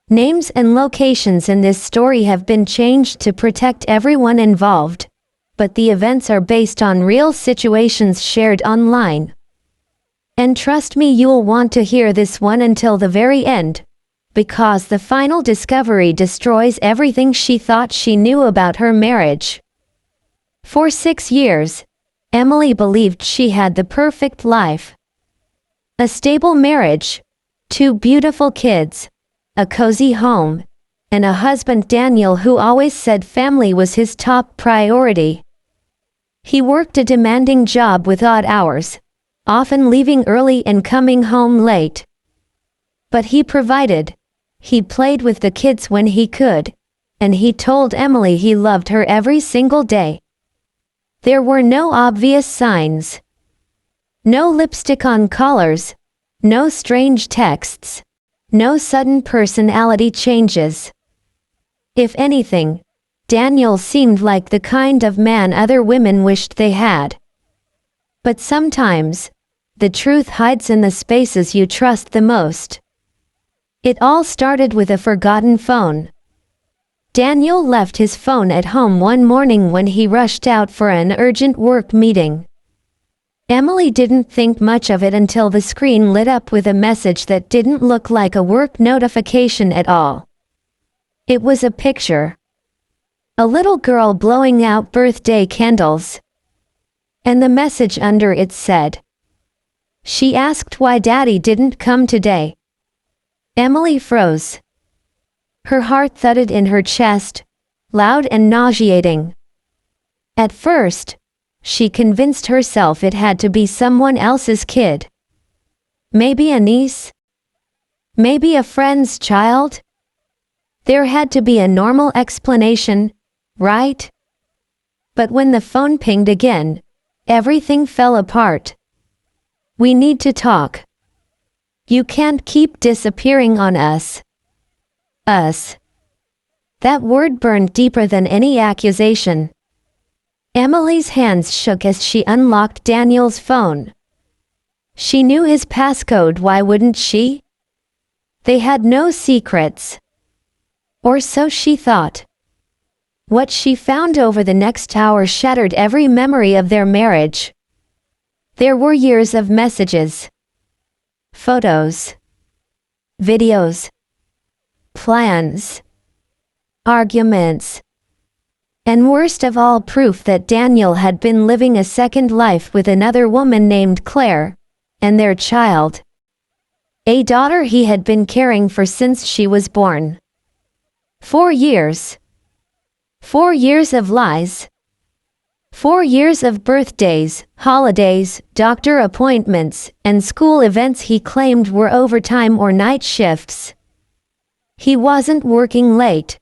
Names and locations in this story have been changed to protect everyone involved, but the events are based on real situations shared online. And trust me, you'll want to hear this one until the very end, because the final discovery destroys everything she thought she knew about her marriage. For 6 years, Emily believed she had the perfect life. A stable marriage, 2 beautiful kids, a cozy home, and a husband, Daniel, who always said family was his top priority. He worked a demanding job with odd hours, often leaving early and coming home late. But he provided. He played with the kids when he could, and he told Emily he loved her every single day. There were no obvious signs. No lipstick on collars, no strange texts, no sudden personality changes. If anything, Daniel seemed like the kind of man other women wished they had. But sometimes, the truth hides in the spaces you trust the most. It all started with a forgotten phone. Daniel left his phone at home one morning when he rushed out for an urgent work meeting. Emily didn't think much of it until the screen lit up with a message that didn't look like a work notification at all. It was a picture. A little girl blowing out birthday candles. And the message under it said, "She asked why Daddy didn't come today." Emily froze. Her heart thudded in her chest, loud and nauseating. At first, she convinced herself it had to be someone else's kid. Maybe a niece? Maybe a friend's child? There had to be a normal explanation, right? But when the phone pinged again, everything fell apart. "We need to talk. You can't keep disappearing on us." Us. That word burned deeper than any accusation. Emily's hands shook as she unlocked Daniel's phone. She knew his passcode, why wouldn't she? They had no secrets. Or so she thought. What she found over the next hour shattered every memory of their marriage. There were years of messages, photos, videos, plans, arguments, and worst of all, proof that Daniel had been living a second life with another woman named Claire, and their child. A daughter he had been caring for since she was born. 4 years. 4 years of lies. 4 years of birthdays, holidays, doctor appointments, and school events he claimed were overtime or night shifts. He wasn't working late.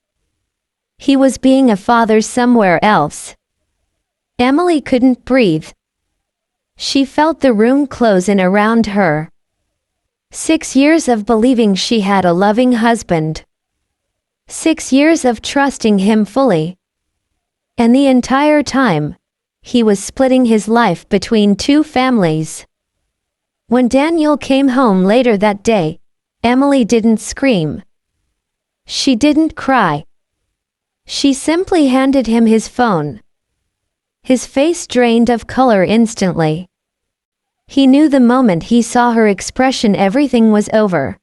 He was being a father somewhere else. Emily couldn't breathe. She felt the room close in around her. 6 years of believing she had a loving husband. 6 years of trusting him fully. And the entire time, he was splitting his life between 2 families. When Daniel came home later that day, Emily didn't scream. She didn't cry. She simply handed him his phone. His face drained of color instantly. He knew the moment he saw her expression everything was over.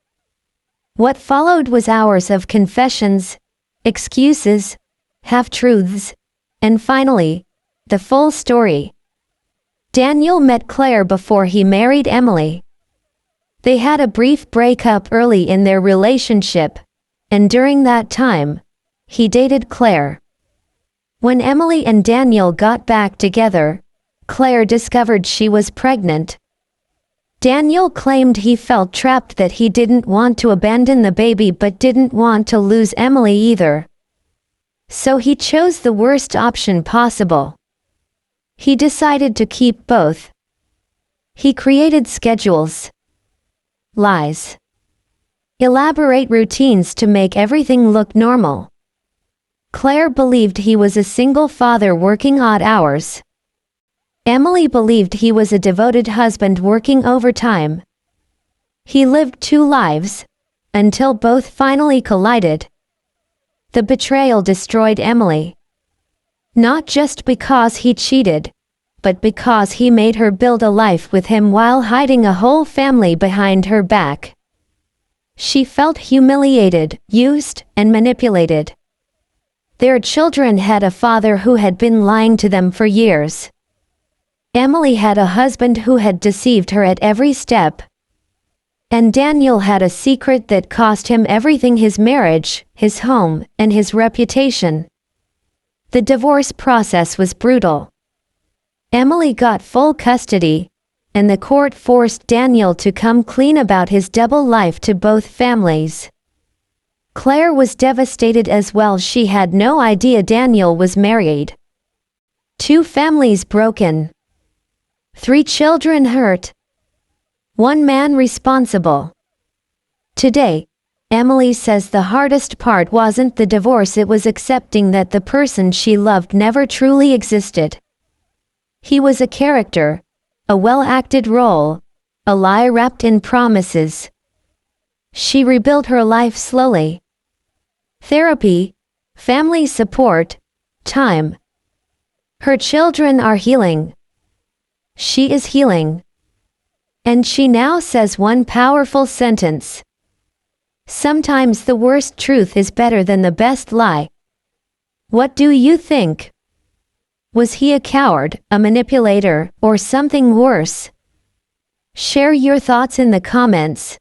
What followed was hours of confessions, excuses, half-truths, and finally, the full story. Daniel met Claire before he married Emily. They had a brief breakup early in their relationship, and during that time, he dated Claire. When Emily and Daniel got back together, Claire discovered she was pregnant. Daniel claimed he felt trapped, that he didn't want to abandon the baby but didn't want to lose Emily either. So he chose the worst option possible. He decided to keep both. He created schedules, lies, elaborate routines to make everything look normal. Claire believed he was a single father working odd hours. Emily believed he was a devoted husband working overtime. He lived 2 lives, until both finally collided. The betrayal destroyed Emily. Not just because he cheated, but because he made her build a life with him while hiding a whole family behind her back. She felt humiliated, used, and manipulated. Their children had a father who had been lying to them for years. Emily had a husband who had deceived her at every step. And Daniel had a secret that cost him everything: his marriage, his home, and his reputation. The divorce process was brutal. Emily got full custody, and the court forced Daniel to come clean about his double life to both families. Claire was devastated as well. She had no idea Daniel was married. 2 families broken. 3 children hurt. 1 man responsible. Today, Emily says the hardest part wasn't the divorce, it was accepting that the person she loved never truly existed. He was a character, a well-acted role, a lie wrapped in promises. She rebuilt her life slowly. Therapy, family support, time. Her children are healing. She is healing. And she now says one powerful sentence: sometimes the worst truth is better than the best lie. What do you think? Was he a coward, a manipulator, or something worse? Share your thoughts in the comments.